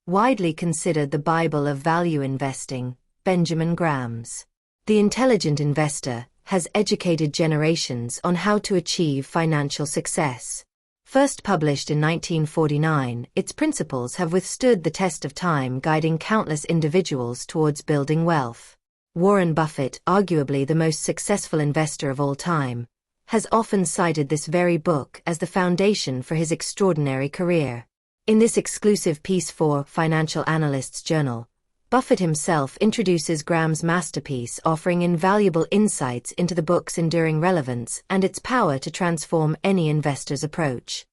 Widely considered the Bible of value investing, Benjamin Graham's The Intelligent Investor has educated generations on how to achieve financial success. First published in 1949, its principles have withstood the test of time, guiding countless individuals towards building wealth. Warren Buffett, arguably the most successful investor of all time, has often cited this very book as the foundation for his extraordinary career. In this exclusive piece for Financial Analysts Journal, Buffett himself introduces Graham's masterpiece, offering invaluable insights into the book's enduring relevance and its power to transform any investor's approach.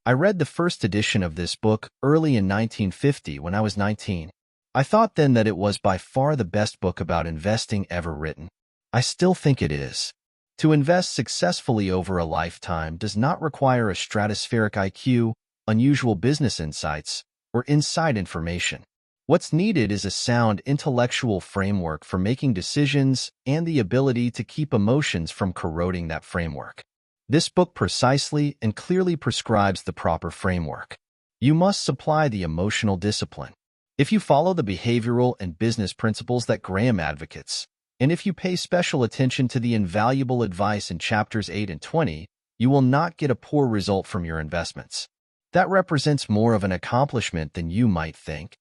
I read the first edition of this book early in 1950 when I was 19. I thought then that it was by far the best book about investing ever written. I still think it is. To invest successfully over a lifetime does not require a stratospheric IQ, unusual business insights, or inside information. What's needed is a sound intellectual framework for making decisions and the ability to keep emotions from corroding that framework. This book precisely and clearly prescribes the proper framework. You must supply the emotional discipline. If you follow the behavioral and business principles that Graham advocates, and if you pay special attention to the invaluable advice in chapters 8 and 20, you will not get a poor result from your investments. That represents more of an accomplishment than you might think.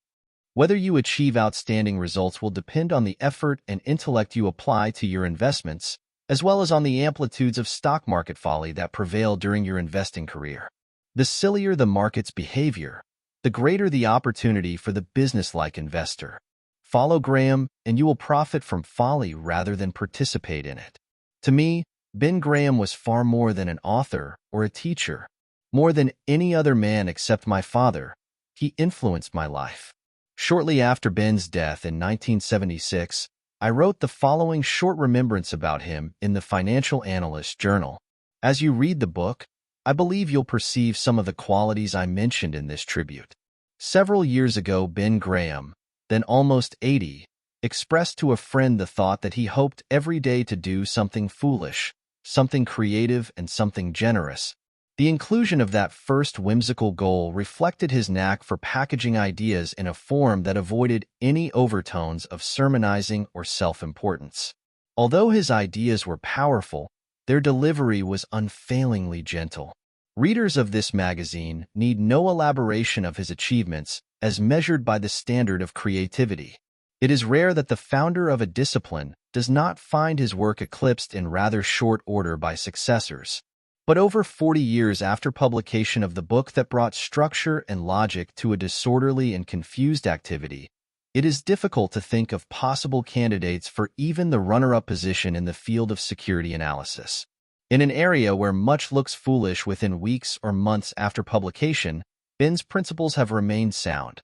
Whether you achieve outstanding results will depend on the effort and intellect you apply to your investments, as well as on the amplitudes of stock market folly that prevail during your investing career. The sillier the market's behavior, the greater the opportunity for the businesslike investor. Follow Graham, and you will profit from folly rather than participate in it. To me, Ben Graham was far more than an author or a teacher. More than any other man except my father, he influenced my life. Shortly after Ben's death in 1976, I wrote the following short remembrance about him in the Financial Analysts Journal. As you read the book, I believe you'll perceive some of the qualities I mentioned in this tribute. Several years ago, Ben Graham, then almost 80, expressed to a friend the thought that he hoped every day to do something foolish, something creative, and something generous. The inclusion of that first whimsical goal reflected his knack for packaging ideas in a form that avoided any overtones of sermonizing or self-importance. Although his ideas were powerful, their delivery was unfailingly gentle. Readers of this magazine need no elaboration of his achievements as measured by the standard of creativity. It is rare that the founder of a discipline does not find his work eclipsed in rather short order by successors. But over 40 years after publication of the book that brought structure and logic to a disorderly and confused activity, it is difficult to think of possible candidates for even the runner-up position in the field of security analysis. In an area where much looks foolish within weeks or months after publication, Ben's principles have remained sound,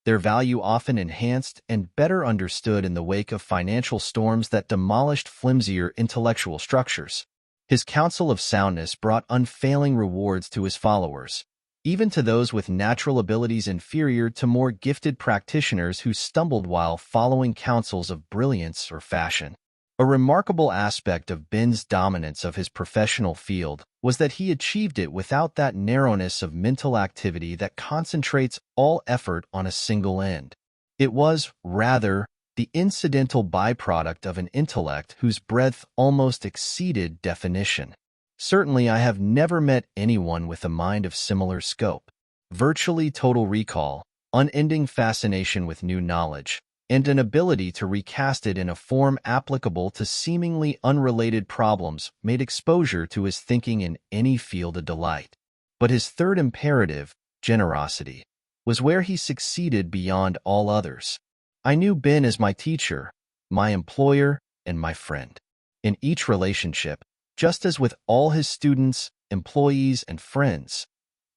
their value often enhanced and better understood in the wake of financial storms that demolished flimsier intellectual structures. His counsel of soundness brought unfailing rewards to his followers, even to those with natural abilities inferior to more gifted practitioners who stumbled while following counsels of brilliance or fashion. A remarkable aspect of Ben's dominance of his professional field was that he achieved it without that narrowness of mental activity that concentrates all effort on a single end. It was, rather, the incidental byproduct of an intellect whose breadth almost exceeded definition. Certainly, I have never met anyone with a mind of similar scope. Virtually total recall, unending fascination with new knowledge, and an ability to recast it in a form applicable to seemingly unrelated problems made exposure to his thinking in any field a delight. But his third imperative, generosity, was where he succeeded beyond all others. I knew Ben as my teacher, my employer, and my friend. In each relationship, just as with all his students, employees, and friends,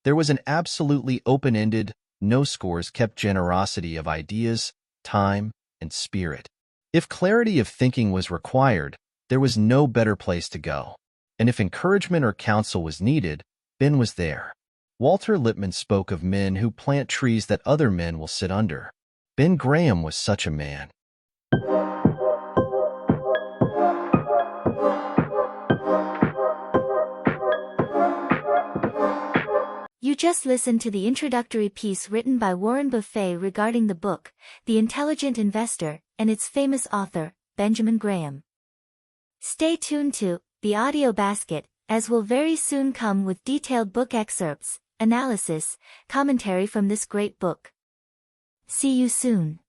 there was an absolutely open-ended, no-scores-kept generosity of ideas, time, and spirit. If clarity of thinking was required, there was no better place to go. And if encouragement or counsel was needed, Ben was there. Walter Lippmann spoke of men who plant trees that other men will sit under. Ben Graham was such a man. You just listened to the introductory piece written by Warren Buffett regarding the book, The Intelligent Investor, and its famous author, Benjamin Graham. Stay tuned to The Audio Basket, as we'll very soon come with detailed book excerpts, analysis, commentary from this great book. See you soon.